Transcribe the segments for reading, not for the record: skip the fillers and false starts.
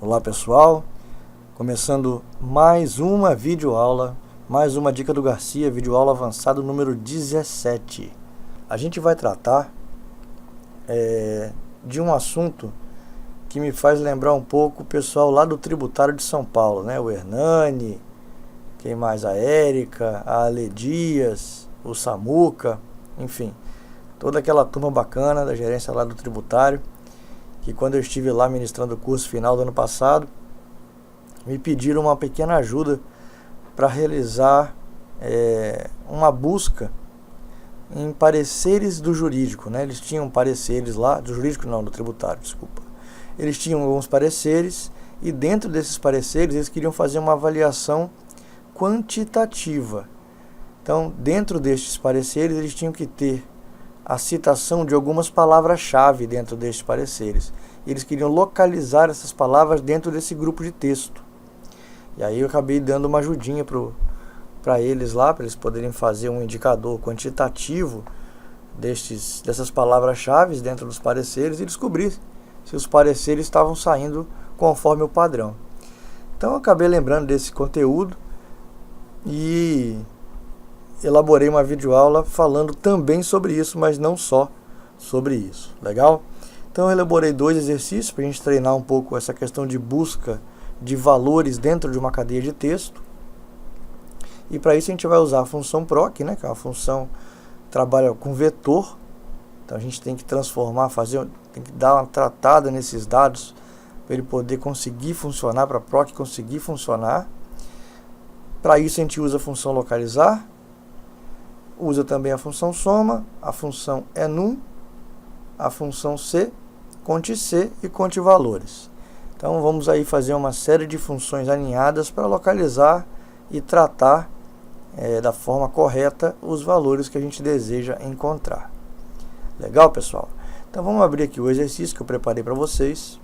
Olá pessoal, começando mais uma videoaula, mais uma dica do Garcia, videoaula avançado número 17. A gente vai tratar de um assunto que me faz lembrar um pouco o pessoal lá do tributário de São Paulo, né? O Hernani, quem mais? A Érica, a Ale Dias, o Samuca, enfim, toda aquela turma bacana da gerência lá do tributário, que quando eu estive lá ministrando o curso final do ano passado, me pediram uma pequena ajuda para realizar uma busca em pareceres do jurídico, né? Eles tinham pareceres lá, do jurídico não, do tributário, desculpa. Eles tinham alguns pareceres e dentro desses pareceres eles queriam fazer uma avaliação quantitativa. Então, dentro destes pareceres eles tinham que ter a citação de algumas palavras-chave dentro destes pareceres. Eles queriam localizar essas palavras dentro desse grupo de texto. E aí eu acabei dando uma ajudinha para eles lá, para eles poderem fazer um indicador quantitativo dessas palavras-chave dentro dos pareceres e descobrir se os pareceres estavam saindo conforme o padrão. Então eu acabei lembrando desse conteúdo e elaborei uma videoaula falando também sobre isso, mas não só sobre isso. Legal? Então eu elaborei 2 exercícios para a gente treinar um pouco essa questão de busca de valores dentro de uma cadeia de texto. E para isso a gente vai usar a função proc, né, que é uma função que trabalha com vetor. Então a gente tem que transformar, tem que dar uma tratada nesses dados para ele poder conseguir funcionar, para a proc conseguir funcionar. Para isso a gente usa a função localizar, usa também a função soma, a função enum, a função c, conte-c e conte-valores. Então vamos aí fazer uma série de funções alinhadas para localizar e tratar da forma correta os valores que a gente deseja encontrar. Legal, pessoal? Então vamos abrir aqui o exercício que eu preparei para vocês.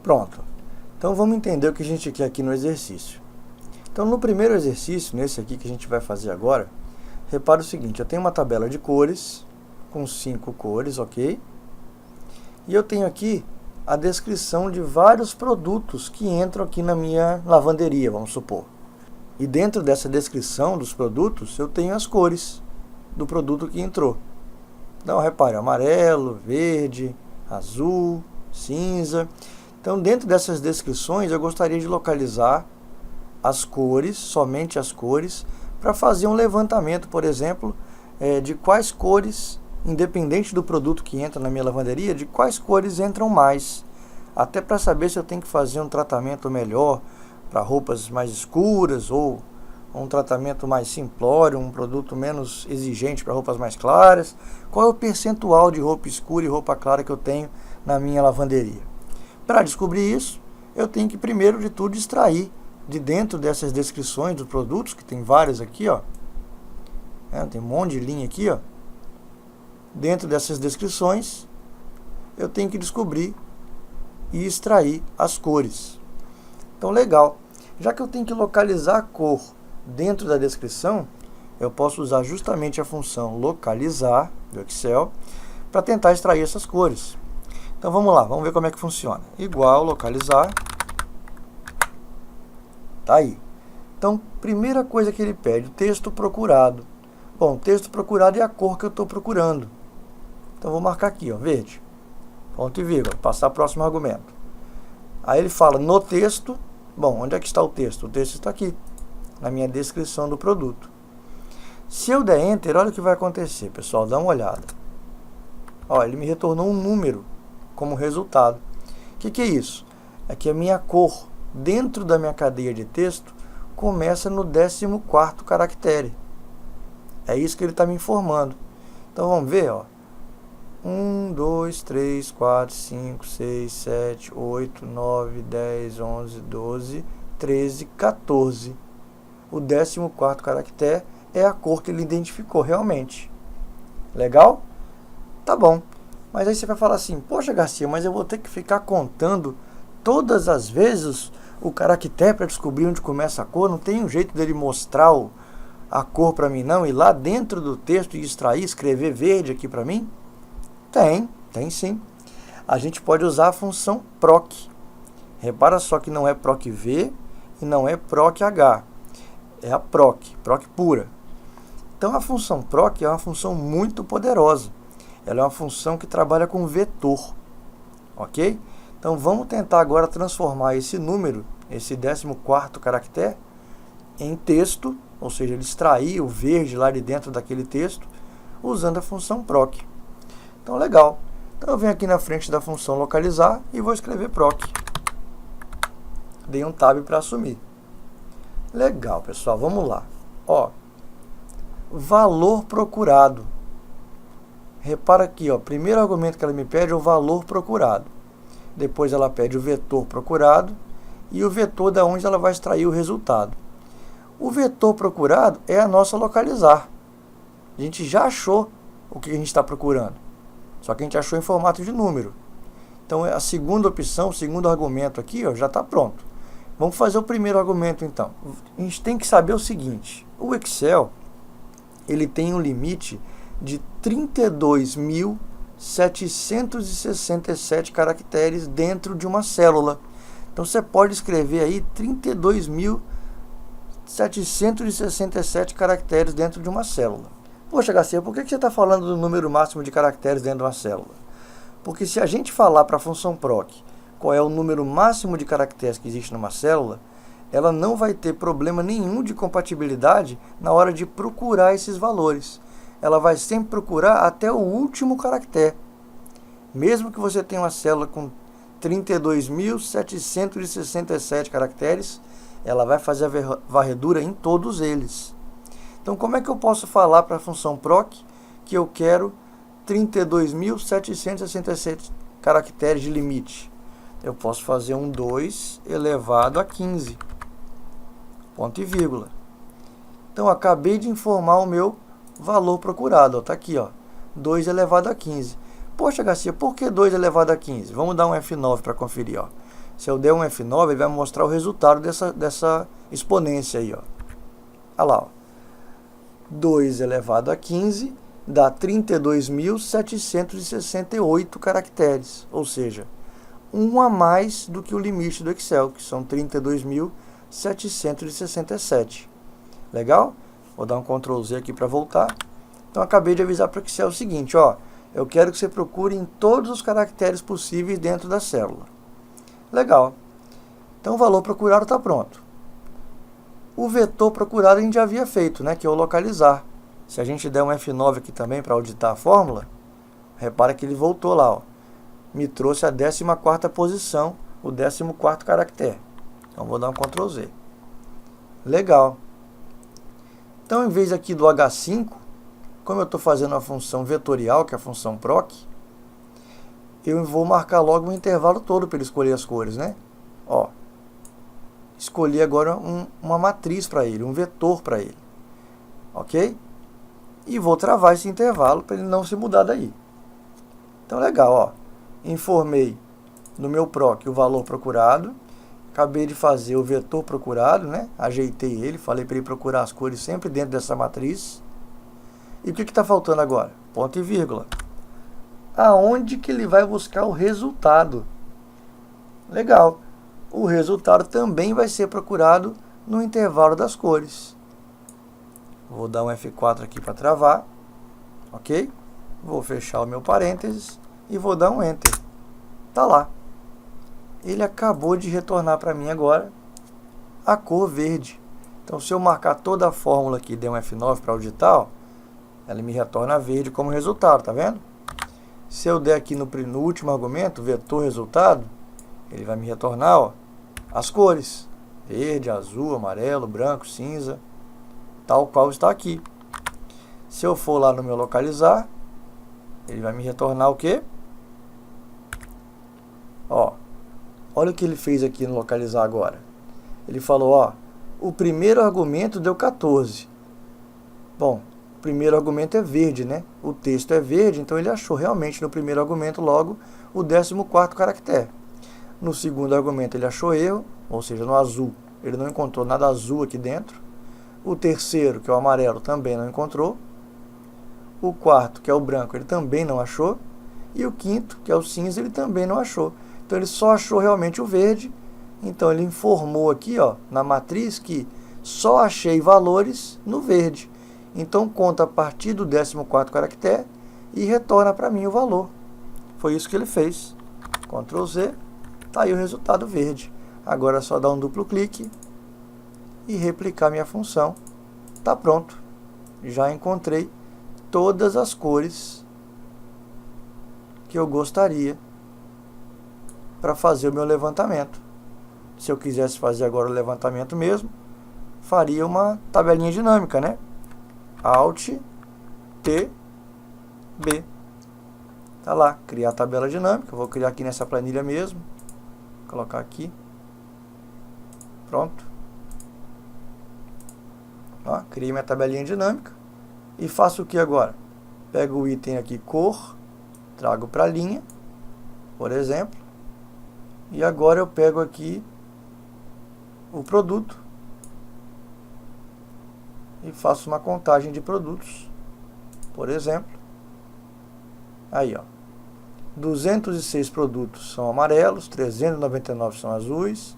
Pronto. Então vamos entender o que a gente quer aqui no exercício. Então no primeiro exercício, nesse aqui que a gente vai fazer agora, repara o seguinte, eu tenho uma tabela de cores, com 5 cores, ok? E eu tenho aqui a descrição de vários produtos que entram aqui na minha lavanderia, vamos supor. E dentro dessa descrição dos produtos, eu tenho as cores do produto que entrou. Então, repare, amarelo, verde, azul, cinza. Então, dentro dessas descrições, eu gostaria de localizar as cores, somente as cores, para fazer um levantamento, por exemplo, de quais cores, independente do produto que entra na minha lavanderia, de quais cores entram mais. Até para saber se eu tenho que fazer um tratamento melhor para roupas mais escuras ou um tratamento mais simplório, um produto menos exigente para roupas mais claras. Qual é o percentual de roupa escura e roupa clara que eu tenho na minha lavanderia? Para descobrir isso, eu tenho que, primeiro de tudo, extrair de dentro dessas descrições dos produtos, que tem várias aqui, ó. Tem um monte de linha aqui, ó. Dentro dessas descrições, eu tenho que descobrir e extrair as cores. Então, legal. Já que eu tenho que localizar a cor dentro da descrição, eu posso usar justamente a função localizar do Excel para tentar extrair essas cores. Então, vamos lá, vamos ver como é que funciona. Igual localizar. Tá aí. Então, primeira coisa que ele pede, texto procurado. Bom, texto procurado é a cor que eu estou procurando. Então, vou marcar aqui, ó, verde. Ponto e vírgula, passar para o próximo argumento. Aí ele fala no texto. Bom, onde é que está o texto? O texto está aqui, na minha descrição do produto. Se eu der Enter, olha o que vai acontecer, pessoal, dá uma olhada. Ó, ele me retornou um número como resultado. O que é isso? É que a minha cor dentro da minha cadeia de texto começa no 14º caractere. É isso que ele está me informando. Então vamos ver, ó. 1, 2, 3, 4, 5, 6, 7, 8, 9, 10, 11, 12, 13, 14. O 14º caractere é a cor que ele identificou realmente. Legal? Tá bom. Mas aí você vai falar assim, poxa Garcia, mas eu vou ter que ficar contando todas as vezes o caractere para descobrir onde começa a cor? Não tem um jeito dele mostrar a cor para mim não? Ir lá dentro do texto e extrair, escrever verde aqui para mim? Tem sim. a gente pode usar a função proc. Repara só que não é proc-v e não é proc-h. É a proc pura. Então a função proc é uma função muito poderosa. Ela é uma função que trabalha com vetor. Ok? Então vamos tentar agora transformar esse número, esse 14º caractere, em texto, ou seja, ele extrair o verde lá de dentro daquele texto, usando a função proc. Então legal. Então eu venho aqui na frente da função localizar e vou escrever proc. Dei um tab para assumir. Legal, pessoal, vamos lá. Ó, valor procurado. Repara aqui, ó, primeiro argumento que ela me pede é o valor procurado. Depois ela pede o vetor procurado e o vetor da onde ela vai extrair o resultado. O vetor procurado é a nossa localizar. A gente já achou o que a gente está procurando, só que a gente achou em formato de número. Então a segunda opção, o segundo argumento aqui, ó, já está pronto. Vamos fazer o primeiro argumento então. A gente tem que saber o seguinte: o Excel ele tem um limite de 32.767 caracteres dentro de uma célula. Então você pode escrever aí 32.767 caracteres dentro de uma célula. Poxa, Garcia, por que você está falando do número máximo de caracteres dentro de uma célula? Porque se a gente falar para a função proc qual é o número máximo de caracteres que existe numa célula, ela não vai ter problema nenhum de compatibilidade na hora de procurar esses valores. Ela vai sempre procurar até o último caractere. Mesmo que você tenha uma célula com 32.767 caracteres, ela vai fazer a varredura em todos eles. Então, como é que eu posso falar para a função proc que eu quero 32.767 caracteres de limite? Eu posso fazer um 2 elevado a 15. Ponto e vírgula. Então, acabei de informar o meu valor procurado. Está aqui, ó, 2 elevado a 15. Poxa, Garcia, por que 2 elevado a 15? Vamos dar um F9 para conferir. Ó. Se eu der um F9, ele vai mostrar o resultado dessa exponência aí. Ó. Olha lá. Ó. 2 elevado a 15 dá 32.768 caracteres. Ou seja, um a mais do que o limite do Excel, que são 32.767. Legal? Vou dar um Ctrl Z aqui para voltar. Então, acabei de avisar para o Excel o seguinte, ó, eu quero que você procure em todos os caracteres possíveis dentro da célula. Legal. Então, o valor procurado está pronto. O vetor procurado a gente já havia feito, né, que é o localizar. Se a gente der um F9 aqui também para auditar a fórmula, repara que ele voltou lá, ó. Me trouxe a 14ª posição, o 14º caractere. Então, vou dar um Ctrl Z. Legal. Então, em vez aqui do H5, como eu estou fazendo a função vetorial, que é a função proc, eu vou marcar logo o intervalo todo para ele escolher as cores, né? Ó, escolhi agora uma matriz para ele, um vetor para ele. Ok? E vou travar esse intervalo para ele não se mudar daí. Então, legal, ó. Informei no meu proc o valor procurado. Acabei de fazer o vetor procurado, né? Ajeitei ele, falei para ele procurar as cores sempre dentro dessa matriz. E o que está faltando agora? Ponto e vírgula. Aonde que ele vai buscar o resultado? Legal. O resultado também vai ser procurado no intervalo das cores. Vou dar um F4 aqui para travar. Ok? Vou fechar o meu parênteses e vou dar um Enter. Tá lá. Ele acabou de retornar para mim agora a cor verde. Então, se eu marcar toda a fórmula aqui e der um F9 para auditar, ó, ela me retorna verde como resultado, tá vendo? Se eu der aqui no último argumento, vetor resultado, ele vai me retornar, ó, as cores. Verde, azul, amarelo, branco, cinza, tal qual está aqui. Se eu for lá no meu localizar, ele vai me retornar o quê? Ó, olha o que ele fez aqui no localizar agora. Ele falou, ó, o primeiro argumento deu 14. Bom, o primeiro argumento é verde, né? O texto é verde, então ele achou realmente no primeiro argumento logo o 14º caractere. No segundo argumento ele achou erro, ou seja, no azul ele não encontrou nada azul aqui dentro. O terceiro, que é o amarelo, também não encontrou. O quarto, que é o branco, ele também não achou. E o quinto, que é o cinza, ele também não achou. Então ele só achou realmente o verde. Então ele informou aqui, ó, na matriz que só achei valores no verde. Então conta a partir do 14º caractere e retorna para mim o valor. Foi isso que ele fez. Ctrl Z, tá aí o resultado verde. Agora é só dar um duplo clique e replicar minha função. Tá pronto. Já encontrei todas as cores que eu gostaria para fazer o meu levantamento. Se eu quisesse fazer agora o levantamento mesmo, faria uma tabelinha dinâmica, né? Alt, T, B. Tá lá, criar tabela dinâmica. Eu vou criar aqui nessa planilha mesmo. Vou colocar aqui. Pronto. Ó, criei minha tabelinha dinâmica. E faço o que agora? Pego o item aqui, cor, trago para a linha, por exemplo. E agora eu pego aqui o produto e faço uma contagem de produtos, por exemplo. Aí, ó, 206 produtos são amarelos, 399 são azuis,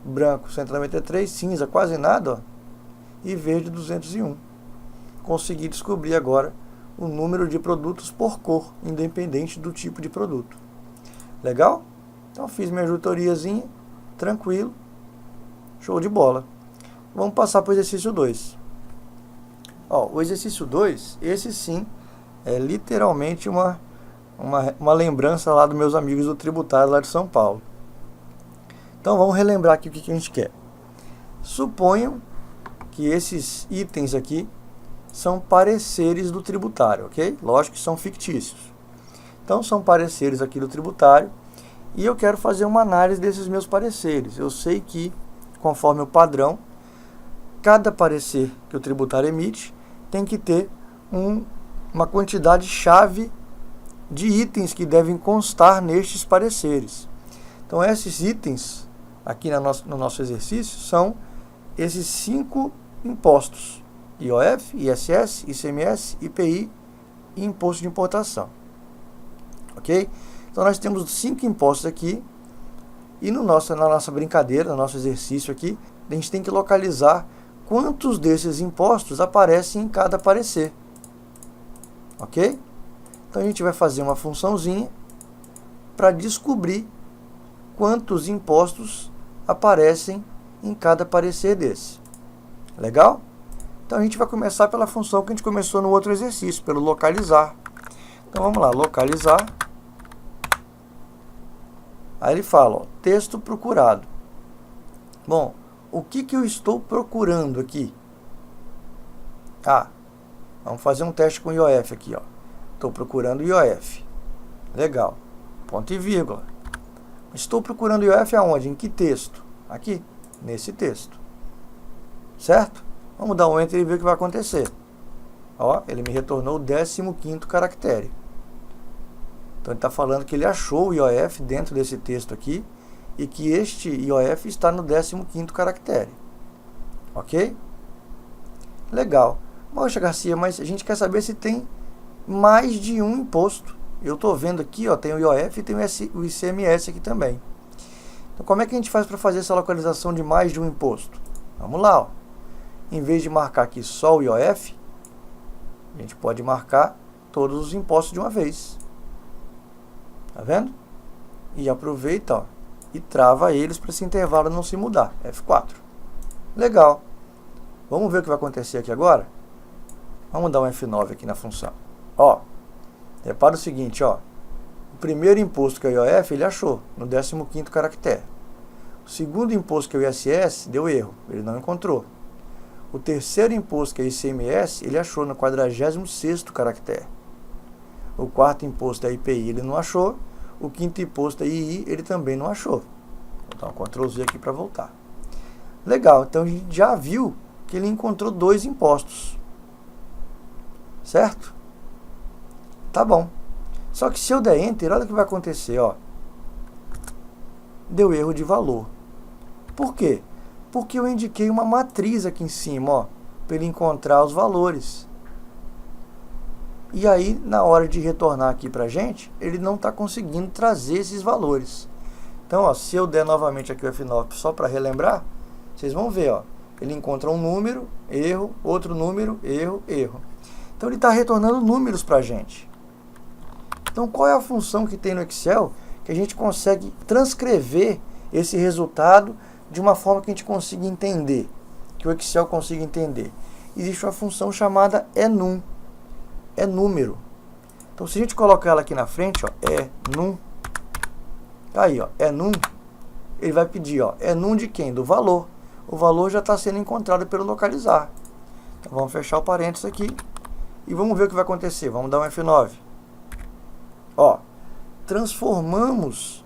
branco 193, cinza quase nada, ó, e verde 201. Consegui descobrir agora o número de produtos por cor, independente do tipo de produto. Legal? Então fiz minha auditoríazinha, tranquilo, show de bola. Vamos passar para o exercício 2. Ó, o exercício 2, esse sim, é literalmente uma lembrança lá dos meus amigos do tributário lá de São Paulo. Então vamos relembrar aqui o que a gente quer. Suponham que esses itens aqui são pareceres do tributário, ok? Lógico que são fictícios. Então são pareceres aqui do tributário e eu quero fazer uma análise desses meus pareceres. Eu sei que, conforme o padrão, cada parecer que o tributário emite tem que ter uma quantidade chave de itens que devem constar nestes pareceres. Então esses itens aqui no nosso exercício são esses 5 impostos: IOF, ISS, ICMS, IPI e Imposto de Importação. Ok? Então nós temos 5 impostos aqui e na nossa brincadeira, no nosso exercício aqui, a gente tem que localizar quantos desses impostos aparecem em cada parecer. Ok? Então a gente vai fazer uma funçãozinha para descobrir quantos impostos aparecem em cada parecer desse. Legal? Então a gente vai começar pela função que a gente começou no outro exercício, pelo localizar. Então vamos lá, localizar. Aí ele fala, ó, texto procurado. Bom, o que eu estou procurando aqui? Ah, vamos fazer um teste com IOF aqui, ó. Estou procurando IOF. Legal. Ponto e vírgula. Estou procurando IOF aonde? Em que texto? Aqui, nesse texto. Certo? Vamos dar um enter e ver o que vai acontecer. Ó, ele me retornou o 15º caractere. Então ele está falando que ele achou o IOF dentro desse texto aqui e que este IOF está no 15º caractere. Ok? Legal. Poxa, Garcia, mas a gente quer saber se tem mais de um imposto. Eu estou vendo aqui, ó, tem o IOF e tem o ICMS aqui também. Então como é que a gente faz para fazer essa localização de mais de um imposto? Vamos lá, ó. Em vez de marcar aqui só o IOF, a gente pode marcar todos os impostos de uma vez. Tá vendo? E aproveita, ó, e trava eles para esse intervalo não se mudar. F4. Legal. Vamos ver o que vai acontecer aqui agora? Vamos dar um F9 aqui na função. Ó, repara o seguinte, ó. O primeiro imposto que é o IOF, ele achou no 15º caractere. O segundo imposto que é o ISS, deu erro, ele não encontrou. O terceiro imposto que é o ICMS, ele achou no 46º caractere. O quarto imposto é IPI, ele não achou. O quinto imposto é II, ele também não achou. Vou dar um Ctrl Z aqui para voltar. Legal, então a gente já viu que ele encontrou 2 impostos. Certo? Tá bom. Só que se eu der Enter, olha o que vai acontecer, ó. Deu erro de valor. Por quê? Porque eu indiquei uma matriz aqui em cima, ó, para ele encontrar os valores. E aí, na hora de retornar aqui para a gente, ele não está conseguindo trazer esses valores. Então, ó, se eu der novamente aqui o F9 só para relembrar, vocês vão ver, ó, ele encontra um número, erro, outro número, erro, erro. Então, ele está retornando números para a gente. Então, qual é a função que tem no Excel que a gente consegue transcrever esse resultado de uma forma que a gente consiga entender, que o Excel consiga entender? Existe uma função chamada enum, é número. Então, se a gente colocar ela aqui na frente, ó, enum, aí, ó, enum, ele vai pedir, ó, enum de quem? Do valor. O valor já está sendo encontrado pelo localizar. Então, vamos fechar o parênteses aqui e vamos ver o que vai acontecer. Vamos dar um F9. Ó, transformamos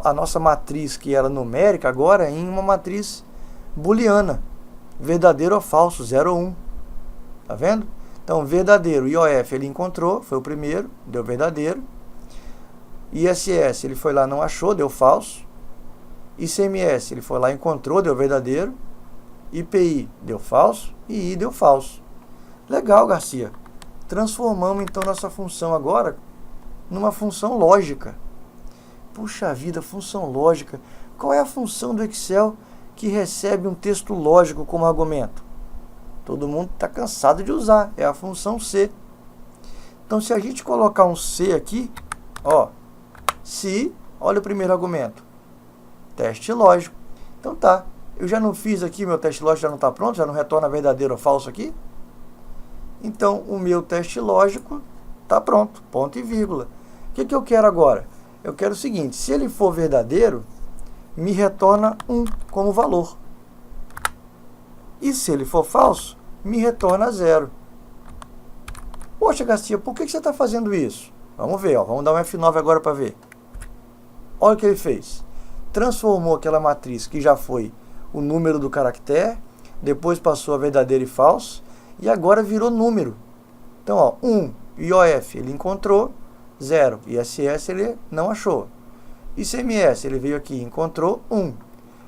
a nossa matriz, que era numérica, agora em uma matriz booleana, verdadeiro ou falso, 0 ou 1. Tá vendo? Então, verdadeiro, IOF ele encontrou, foi o primeiro, deu verdadeiro. ISS ele foi lá, não achou, deu falso. ICMS ele foi lá, encontrou, deu verdadeiro. IPI deu falso e I deu falso. Legal, Garcia. Transformamos então nossa função agora numa função lógica. Puxa vida, função lógica. Qual é a função do Excel que recebe um texto lógico como argumento? Todo mundo está cansado de usar. É a função C. Então, se a gente colocar um C aqui, ó, se, olha o primeiro argumento, teste lógico. Então tá, eu já não fiz aqui, meu teste lógico já não está pronto, já não retorna verdadeiro ou falso aqui. Então, o meu teste lógico está pronto, ponto e vírgula. O que eu quero agora? Eu quero o seguinte, se ele for verdadeiro, me retorna 1 como valor. E se ele for falso, me retorna 0. Poxa, Garcia, por que você está fazendo isso? Vamos ver, ó, vamos dar um F9 agora para ver. Olha o que ele fez. Transformou aquela matriz que já foi o número do caractere, depois passou a verdadeiro e falso, e agora virou número. Então, ó, 1, IOF ele encontrou, 0, ISS ele não achou. ICMS ele veio aqui e encontrou 1,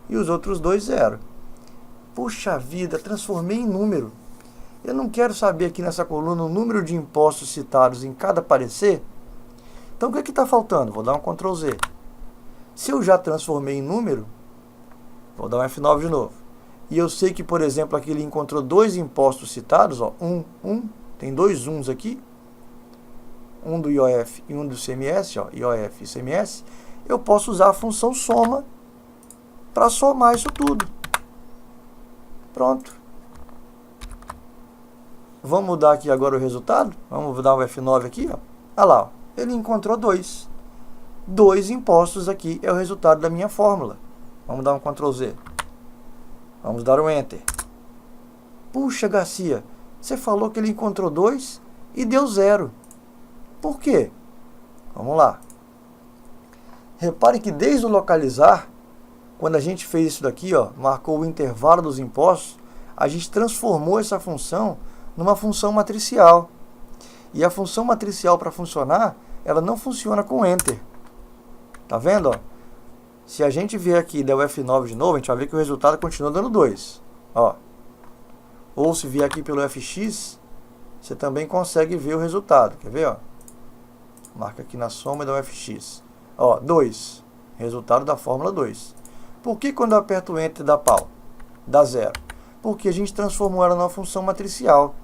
e os outros dois 0. Puxa vida, transformei em número. Eu não quero saber aqui nessa coluna o número de impostos citados em cada parecer. Então, o que está faltando? Vou dar um Ctrl Z. Se eu já transformei em número, vou dar um F9 de novo. E eu sei que, por exemplo, aqui ele encontrou 2 impostos citados, ó, 1, tem 2 uns aqui, um do IOF e um do ICMS, ó, IOF e ICMS, eu posso usar a função soma para somar isso tudo. Pronto. Vamos mudar aqui agora o resultado. Vamos dar um F9 aqui, ó. Olha lá, ó. Ele encontrou 2. 2 impostos aqui é o resultado da minha fórmula. Vamos dar um Ctrl Z. Vamos dar um Enter. Puxa, Garcia, você falou que ele encontrou 2 e deu 0. Por quê? Vamos lá. Repare que desde o localizar, quando a gente fez isso daqui, ó, marcou o intervalo dos impostos, a gente transformou essa função numa função matricial. E a função matricial, para funcionar, ela não funciona com Enter. Tá vendo? Ó? Se a gente vier aqui e der o F9 de novo, a gente vai ver que o resultado continua dando 2. Ó. Ou se vier aqui pelo FX, você também consegue ver o resultado. Quer ver? Ó? Marca aqui na soma e dá o FX. Ó, 2. Resultado da fórmula 2. Por que quando eu aperto o Enter dá pau? Dá 0. Porque a gente transformou ela numa função matricial.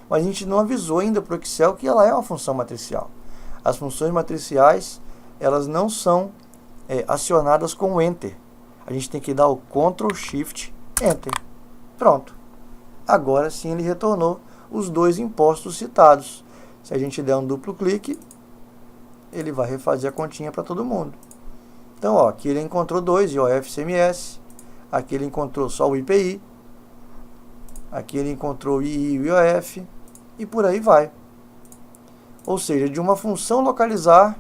Mas a gente não avisou ainda para o Excel que ela é uma função matricial. As funções matriciais, elas não são acionadas com o Enter. A gente tem que dar o Ctrl Shift Enter. Pronto. Agora sim ele retornou os 2 impostos citados. Se a gente der um duplo clique, ele vai refazer a continha para todo mundo. Então, ó, aqui ele encontrou 2, IOF, ICMS. Aqui ele encontrou só o IPI. Aqui ele encontrou o II e o IOF. E por aí vai. Ou seja, de uma função localizar,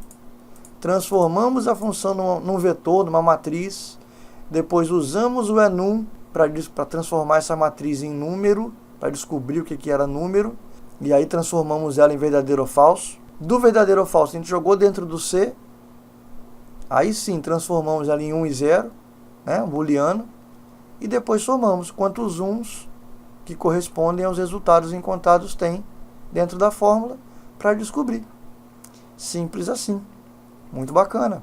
transformamos a função num vetor, numa matriz. Depois usamos o enum para transformar essa matriz em número, para descobrir o que era número. E aí transformamos ela em verdadeiro ou falso. Do verdadeiro ou falso, a gente jogou dentro do C. Aí sim, transformamos ela em 1 e 0, né, um booleano. E depois somamos quantos uns que correspondem aos resultados encontrados tem dentro da fórmula. para descobrir. Simples assim. Muito bacana.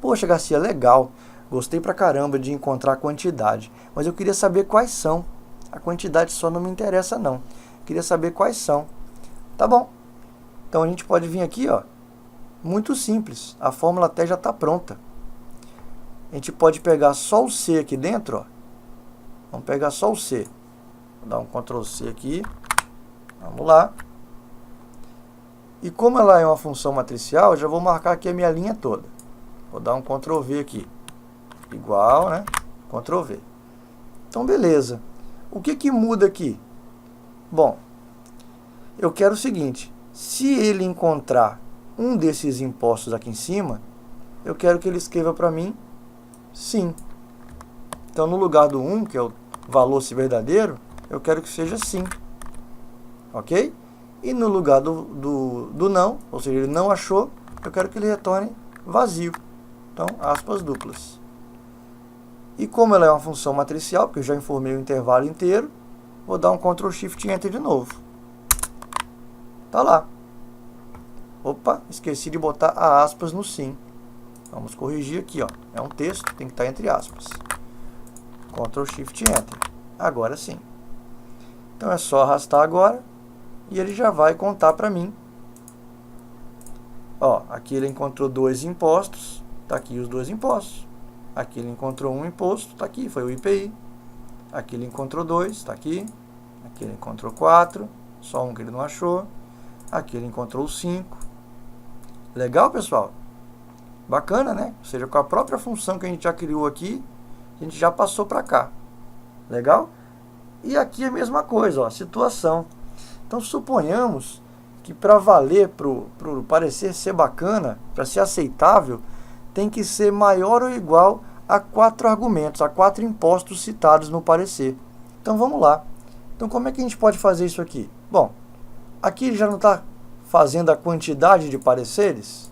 Poxa, Garcia, legal. Gostei pra caramba de encontrar a quantidade. Mas eu queria saber quais são. A quantidade só não me interessa, não. Queria saber quais são. Tá bom. Então a gente pode vir aqui, ó. Muito simples. A fórmula até já está pronta. A gente pode pegar só o C aqui dentro, ó. Vamos pegar só o C. Vou dar um Ctrl C aqui. Vamos lá. E como ela é uma função matricial, eu já vou marcar aqui a minha linha toda. Vou dar um Ctrl V aqui. Igual, né? Ctrl V. Então, beleza. O que muda aqui? Bom, eu quero o seguinte. Se ele encontrar um desses impostos aqui em cima, eu quero que ele escreva para mim sim. Então, no lugar do 1, que é o valor se verdadeiro, eu quero que seja sim. Ok? E no lugar do não, ou seja, ele não achou, eu quero que ele retorne vazio. Então, aspas duplas. E como ela é uma função matricial, porque eu já informei o intervalo inteiro, vou dar um Ctrl Shift Enter de novo. Tá lá. Opa, esqueci de botar a aspas no sim. Vamos corrigir aqui, ó. É um texto, tem que estar entre aspas. Ctrl Shift Enter. Agora sim. Então é só arrastar agora e ele já vai contar para mim. Ó, aqui ele encontrou 2 impostos, tá aqui os 2 impostos. Aqui ele encontrou um imposto, tá aqui, foi o IPI. Aqui ele encontrou 2, tá aqui. Aqui ele encontrou 4, só um que ele não achou. Aqui ele encontrou 5. Legal, pessoal? Bacana, né? Ou seja, com a própria função que a gente já criou aqui, a gente já passou para cá. Legal? E aqui é a mesma coisa, ó, situação. Então, suponhamos que para valer, para o parecer ser bacana, para ser aceitável, tem que ser maior ou igual a 4 argumentos, a 4 impostos citados no parecer. Então, vamos lá. Então, como é que a gente pode fazer isso aqui? Bom, aqui já não está fazendo a quantidade de pareceres?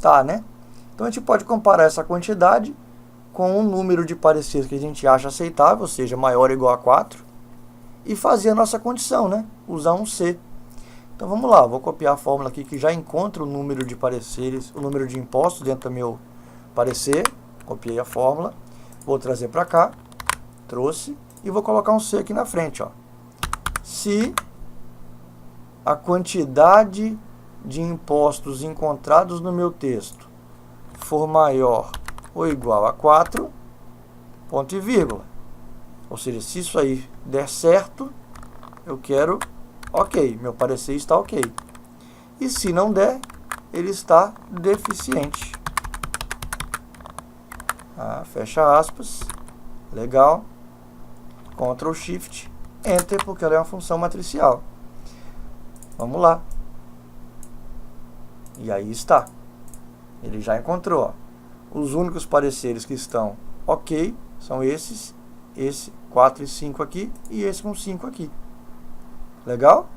Tá, né? Então, a gente pode comparar essa quantidade com o número de pareceres que a gente acha aceitável, ou seja, maior ou igual a 4, e fazer a nossa condição, né? Usar um C. Então, vamos lá. Vou copiar a fórmula aqui que já encontra o número de pareceres, o número de impostos dentro do meu parecer. Copiei a fórmula. Vou trazer para cá. Trouxe. E vou colocar um C aqui na frente, ó. Se a quantidade de impostos encontrados no meu texto for maior ou igual a 4, ponto e vírgula. Ou seja, se isso aí der certo, eu quero ok, meu parecer está ok. E se não der, ele está deficiente. Fecha aspas. Legal. Ctrl Shift Enter, porque ela é uma função matricial. Vamos lá. E aí está. Ele já encontrou. Ó. Os únicos pareceres que estão ok são esses. Esse 4 e 5 aqui e esse com 5 aqui. Legal?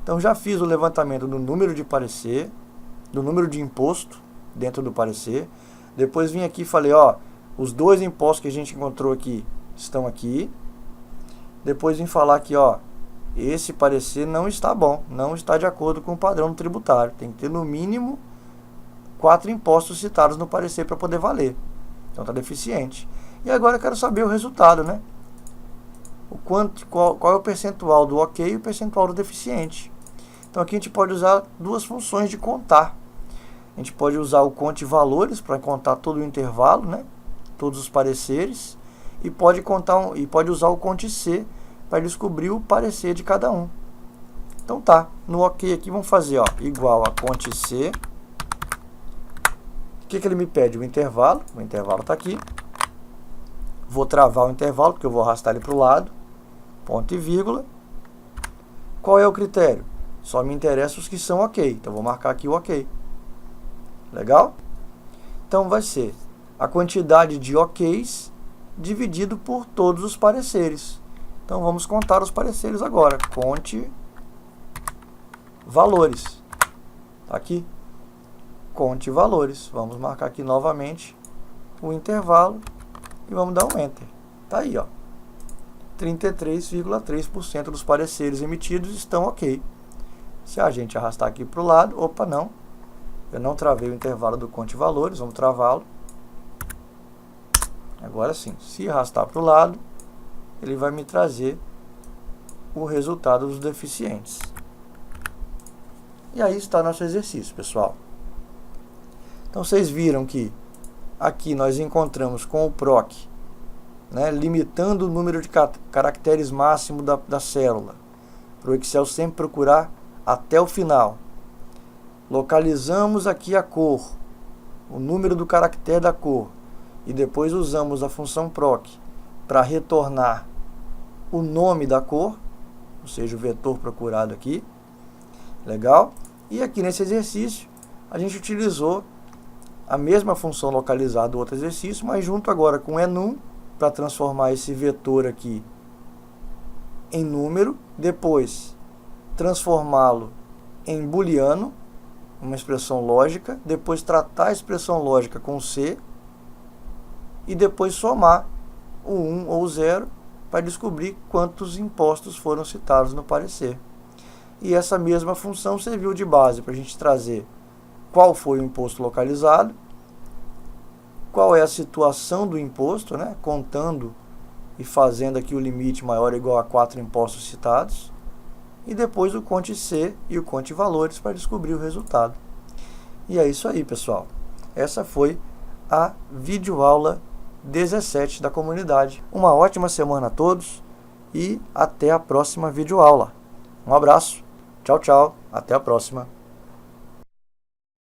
Então já fiz o levantamento do número de parecer, do número de imposto dentro do parecer. Depois vim aqui e falei, ó, os 2 impostos que a gente encontrou aqui estão aqui. Depois vim falar aqui, ó, esse parecer não está bom, não está de acordo com o padrão tributário. Tem que ter no mínimo 4 impostos citados no parecer para poder valer. Então está deficiente. E agora eu quero saber o resultado, né? Qual é o percentual do ok e o percentual do deficiente. Então aqui a gente pode usar 2 funções de contar. A gente pode usar o conte valores para contar todo o intervalo, né? Todos os pareceres. E pode usar o conte C para descobrir o parecer de cada um. Então tá, no ok aqui vamos fazer, ó, igual a conte C. O que ele me pede? O intervalo está aqui. Vou travar o intervalo, porque eu vou arrastar ele para o lado. Ponto e vírgula. Qual é o critério? Só me interessa os que são ok. Então, vou marcar aqui o ok. Legal? Então, vai ser a quantidade de oks dividido por todos os pareceres. Então, vamos contar os pareceres agora. Conte valores. Tá aqui. Conte valores. Vamos marcar aqui novamente o intervalo. E vamos dar um Enter. Tá aí, ó. 33,3% dos pareceres emitidos estão ok. Se a gente arrastar aqui para o lado, opa, não, eu não travei o intervalo do conte valores, vamos travá-lo. Agora sim, se arrastar para o lado, ele vai me trazer o resultado dos deficientes. E aí está nosso exercício, pessoal. Então vocês viram que aqui nós encontramos com o PROC, né, limitando o número de caracteres máximo da célula, para o Excel sempre procurar até o final. Localizamos aqui a cor, o número do caractere da cor, e depois usamos a função PROC para retornar o nome da cor, ou seja, o vetor procurado aqui. Legal? E aqui nesse exercício a gente utilizou a mesma função localizada do outro exercício, mas junto agora com enum, para transformar esse vetor aqui em número, depois transformá-lo em booleano, uma expressão lógica, depois tratar a expressão lógica com C, e depois somar o 1 ou o 0 para descobrir quantos impostos foram citados no parecer. E essa mesma função serviu de base para a gente trazer qual foi o imposto localizado, qual é a situação do imposto, né, contando e fazendo aqui o limite maior ou igual a 4 impostos citados, e depois o conte C e o conte valores para descobrir o resultado. E é isso aí, pessoal. Essa foi a videoaula 17 da comunidade. Uma ótima semana a todos e até a próxima videoaula. Um abraço, tchau, tchau, até a próxima.